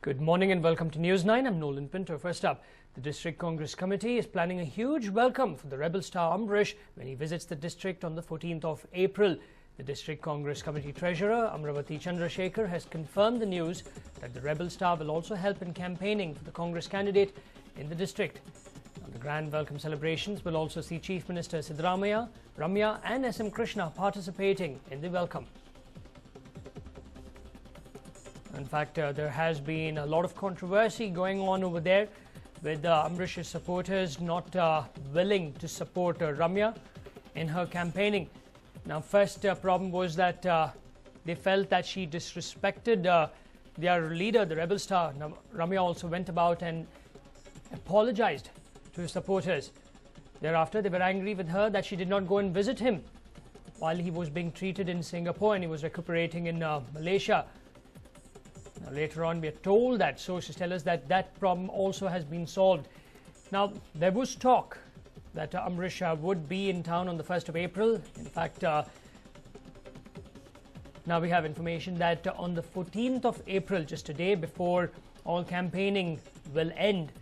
Good morning and welcome to News 9. I'm Nolan Pinto. First up, the District Congress Committee is planning a huge welcome for the rebel star Amrish when he visits the district on the 14th of April. The District Congress Committee Treasurer Amravati Chandrasekhar has confirmed the news that the rebel star will also help in campaigning for the Congress candidate in the district. Now, the grand welcome celebrations will also see Chief Minister Siddaramaiah, Ramya and SM Krishna participating in the welcome. In fact, there has been a lot of controversy going on over there with Amrish's supporters not willing to support Ramya in her campaigning. Now, first problem was that they felt that she disrespected their leader, the rebel star. Now, Ramya also went about and apologized to his supporters. Thereafter, they were angry with her that she did not go and visit him while he was being treated in Singapore and he was recuperating in Malaysia. Now, later on, we are told that sources tell us that that problem also has been solved. Now, there was talk that Amrish would be in town on the 1st of April. In fact, now we have information that on the 14th of April, just a day before all campaigning will end,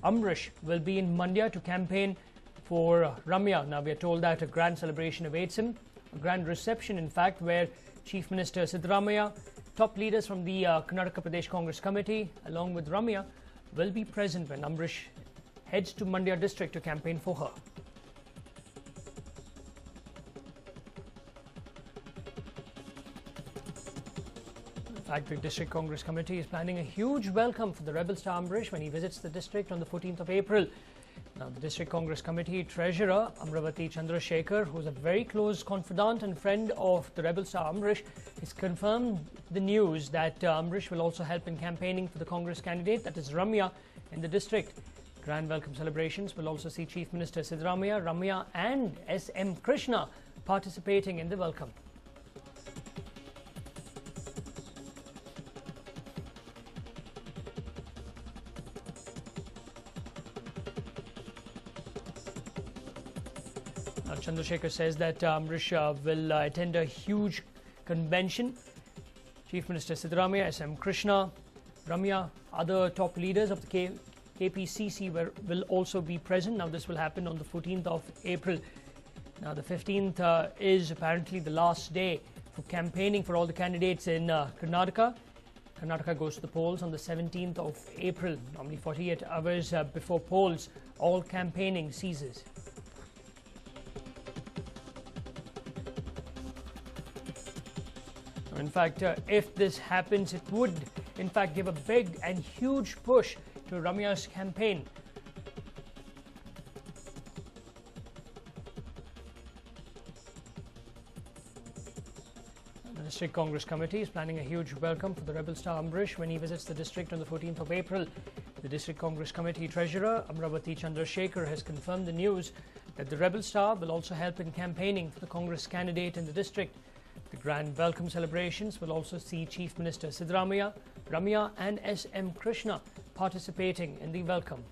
Amrish will be in Mandya to campaign for Ramya. Now, we are told that a grand celebration awaits him, a grand reception, in fact, where Chief Minister Siddaramaiah, top leaders from the Karnataka Pradesh Congress Committee, along with Ramya, will be present when Amrish heads to Mandya district to campaign for her. In fact, the District Congress Committee is planning a huge welcome for the rebel star Amrish when he visits the district on the 14th of April. Now, the District Congress Committee Treasurer Amravati Chandrasekhar, who is a very close confidant and friend of the rebel star Amrish, has confirmed the news that Amrish will also help in campaigning for the Congress candidate, that is Ramya, in the district. Grand welcome celebrations will also see Chief Minister Siddaramaiah, Ramya and SM Krishna participating in the welcome. Chandrasekhar says that Amrish will attend a huge convention. Chief Minister Siddaramaiah, SM Krishna, Ramya, other top leaders of the KPCC will also be present. Now, this will happen on the 14th of April. Now, the 15th is apparently the last day for campaigning for all the candidates in Karnataka. Karnataka goes to the polls on the 17th of April. Normally 48 hours before polls, all campaigning ceases. In fact, if this happens, it would, in fact, give a big and huge push to Ramya's campaign. The District Congress Committee is planning a huge welcome for the rebel star Amrish when he visits the district on the 14th of April. The District Congress Committee Treasurer Amravati Chandrasekhar has confirmed the news that the rebel star will also help in campaigning for the Congress candidate in the district. The grand welcome celebrations will also see Chief Minister Siddaramaiah, Ramya and SM Krishna participating in the welcome.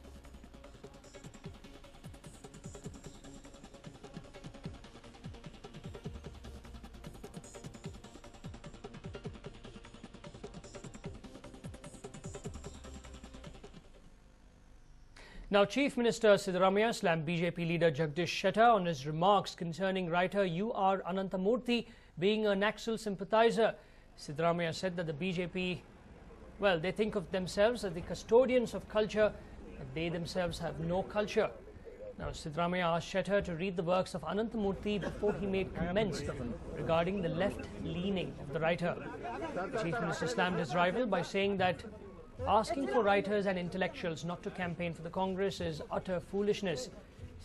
Now, Chief Minister Siddaramaiah slammed BJP leader Jagdish Shettar on his remarks concerning writer U.R. Ananthamurthy being a Naxal sympathizer. Siddaramaiah said that the BJP, well, they think of themselves as the custodians of culture, but they themselves have no culture. Now, Siddaramaiah asked Shettar to read the works of Ananthamurthy before he made comments regarding the left-leaning of the writer. The Chief Minister slammed his rival by saying that asking for writers and intellectuals not to campaign for the Congress is utter foolishness.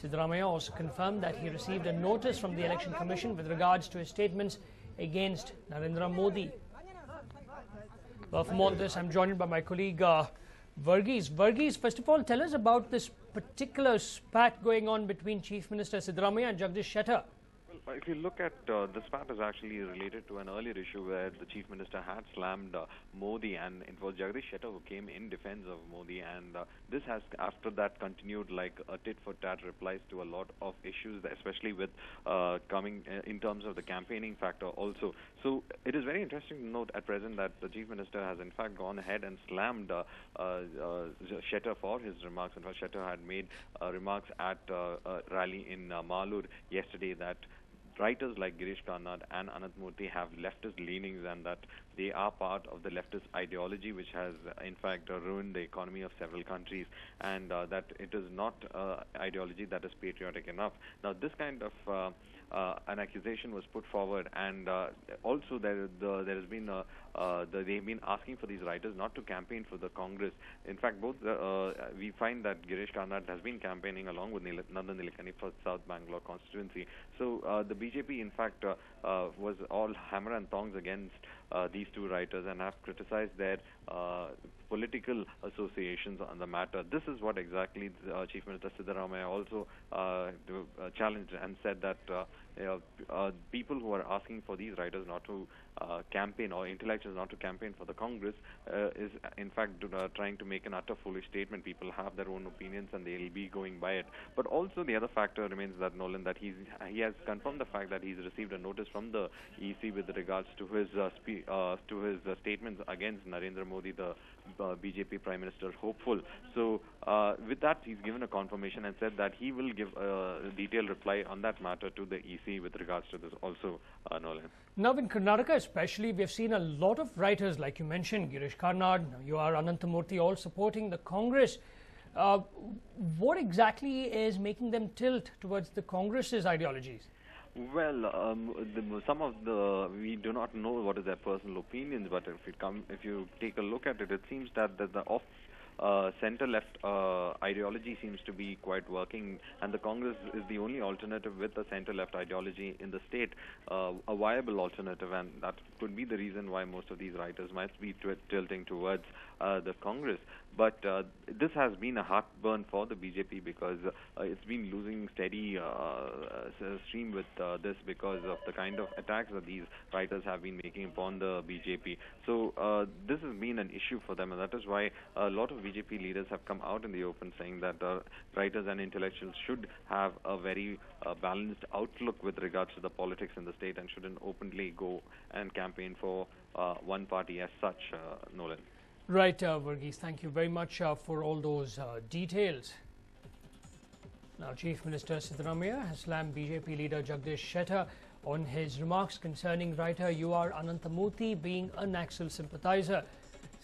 Siddaramaiah also confirmed that he received a notice from the Election Commission with regards to his statements against Narendra Modi. Well, for more on this, I'm joined by my colleague Varghese. Varghese, first of all, tell us about this particular spat going on between Chief Minister Siddaramaiah and Jagdish Shettar. If you look at this part is actually related to an earlier issue where the chief minister had slammed Modi, and it was Jagdish Shettar who came in defense of Modi, and this has after that continued like a tit for tat replies to a lot of issues, especially with coming in terms of the campaigning factor also. So it is very interesting to note at present that the chief minister has in fact gone ahead and slammed Shettar for his remarks. In fact, Shettar had made remarks at a rally in Malur yesterday that writers like Girish Karnad and Anant Murthy have leftist leanings, and that they are part of the leftist ideology which has in fact ruined the economy of several countries, and that it is not ideology that is patriotic enough. Now this kind of an accusation was put forward, and also there has been they've been asking for these writers not to campaign for the Congress. In fact, both we find that Girish Karnad has been campaigning along with Nandan Nilekani for South Bangalore constituency. So the BJP in fact was all hammer and tongs against these two writers and have criticized their political associations on the matter. This is what exactly Chief Minister Siddaramaiah also challenged and said that people who are asking for these writers not to campaign, or intellectuals not to campaign for the Congress, is in fact trying to make an utter foolish statement. People have their own opinions and they'll be going by it. But also the other factor remains that, Nolan, that he has confirmed the fact that he's received a notice from the EC with regards to his statements against Narendra Modi, the BJP Prime Minister hopeful. So with that, he's given a confirmation and said that he will give a detailed reply on that matter to the EC with regards to this also, Nolan. Now in Karnataka especially, we have seen a lot of writers, like you mentioned, Girish Karnad, you are Ananta Murthy, all supporting the Congress. What exactly is making them tilt towards the Congress's ideologies? Well, we do not know what is their personal opinions, but if you take a look at it, it seems that the center-left ideology seems to be quite working, and the Congress is the only alternative with a center-left ideology in the state, a viable alternative, and that could be the reason why most of these writers might be tilting towards the Congress. But this has been a heartburn for the BJP because it's been losing steady stream with this because of the kind of attacks that these writers have been making upon the BJP. So this has been an issue for them, and that is why a lot of BJP leaders have come out in the open saying that writers and intellectuals should have a very balanced outlook with regards to the politics in the state and shouldn't openly go and campaign for one party as such, Nolan. Right, Varghese, thank you very much for all those details. Now, Chief Minister Siddaramaiah has slammed BJP leader Jagdish Shettar on his remarks concerning writer UR Ananthamurthy being a Naxal sympathizer.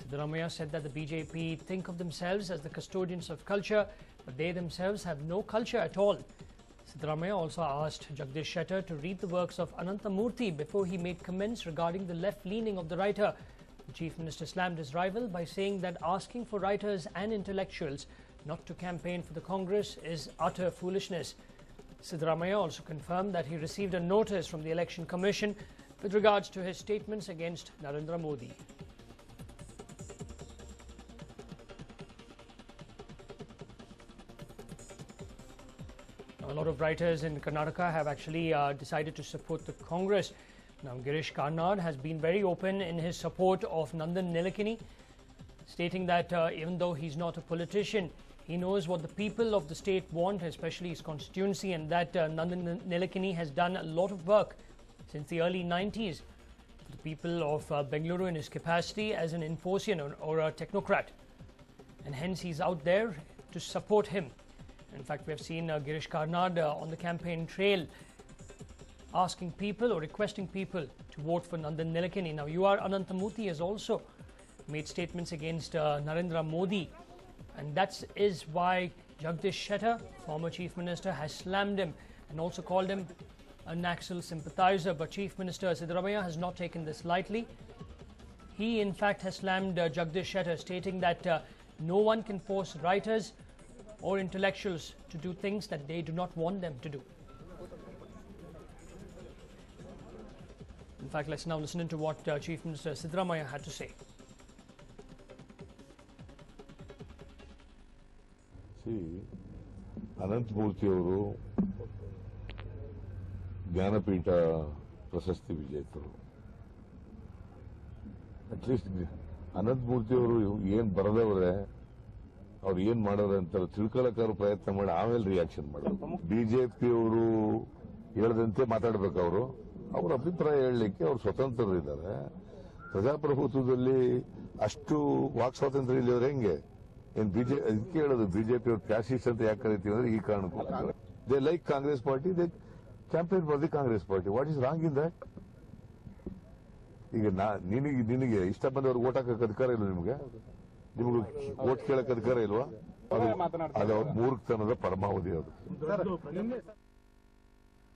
Siddaramaiah said that the BJP think of themselves as the custodians of culture, but they themselves have no culture at all. Siddaramaiah also asked Jagdish Shettar to read the works of Ananthamurthy before he made comments regarding the left-leaning of the writer. The Chief Minister slammed his rival by saying that asking for writers and intellectuals not to campaign for the Congress is utter foolishness. Siddaramaiah also confirmed that he received a notice from the Election Commission with regards to his statements against Narendra Modi. Now, a lot of writers in Karnataka have actually decided to support the Congress. Now, Girish Karnad has been very open in his support of Nandan Nilekani, stating that even though he's not a politician, he knows what the people of the state want, especially his constituency, and that Nandan Nilekani has done a lot of work since the early 90s for the people of Bengaluru in his capacity as an Infosian or a technocrat. And hence he's out there to support him. In fact, we have seen Girish Karnad on the campaign trail asking people or requesting people to vote for Nandan Nilekani. Now, UR Ananthamurthy has also made statements against Narendra Modi, and that is why Jagdish Shettar, former Chief Minister, has slammed him and also called him a Naxal sympathizer. But Chief Minister Siddaramaiah has not taken this lightly. He, in fact, has slammed Jagdish Shettar, stating that no one can force writers or intellectuals to do things that they do not want them to do. In fact, let's now listen to what Chief Minister Siddaramaiah had to say. See, Ananthamurthy ಅವರು ಜ್ಞಾನಪೀಠ ಪ್ರಶಸ್ತಿ ವಿಜೇತರು. At least Ananthamurthy ಅವರು ಏನ್ ಬರೆದವ್ರೆ, ಅವ್ರು ಏನ್ ಮಾಡೋರೆ ಅಂತ ತಿಳ್ಕೊಳ್ಳೋಕ್ಕಾದ್ರು ಪ್ರಯತ್ನ ಮಾಡಿ ಆಮೇಲೆ ರಿಯಾಕ್ಷನ್ ಮಾಡೋದು. ಬಿಜೆಪಿಯವರು ಹೇಳದಂತೆ ಮಾತಾಡ್ಬೇಕು. ಅವ್ರ ಅಭಿಪ್ರಾಯ ಹೇಳಲಿಕ್ಕೆ ಅವ್ರು ಸ್ವತಂತ್ರರಿದ್ದಾರೆ. ಪ್ರಜಾಪ್ರಭುತ್ವದಲ್ಲಿ ಅಷ್ಟು ವಾಕ್ ಸ್ವಾತಂತ್ರ್ಯ ಇಲ್ಲಿಯವ್ರು ಹೆಂಗೆ? ಅದಕ್ಕೆ ಹೇಳೋದು ಬಿಜೆಪಿ ಅವ್ರು ಫ್ಯಾಸಿಸ್ಟ್ ಅಂತ ಯಾಕೆ ಕರಿತೀವಿ ಅಂದ್ರೆ ಈ ಕಾರಣಕ್ಕೂ. They like Congress party, they campaign for the Congress party. What is wrong in that? ಈಗ ನಿನಗೆ ಇಷ್ಟ ಬಂದವ್ರಿಗೆ ಓಟ್ ಹಾಕಕ್ಕೆ ಅಧಿಕಾರ ಇಲ್ಲ. ನಿಮ್ಗೆ ಓಟ್ ಕೇಳಕ್ಕೆ ಅಧಿಕಾರ ಇಲ್ವಾ? ಅದು ಅವ್ರ ಮೂರ್ಖತನದ ಪರಮಾವಧಿ ಅದು.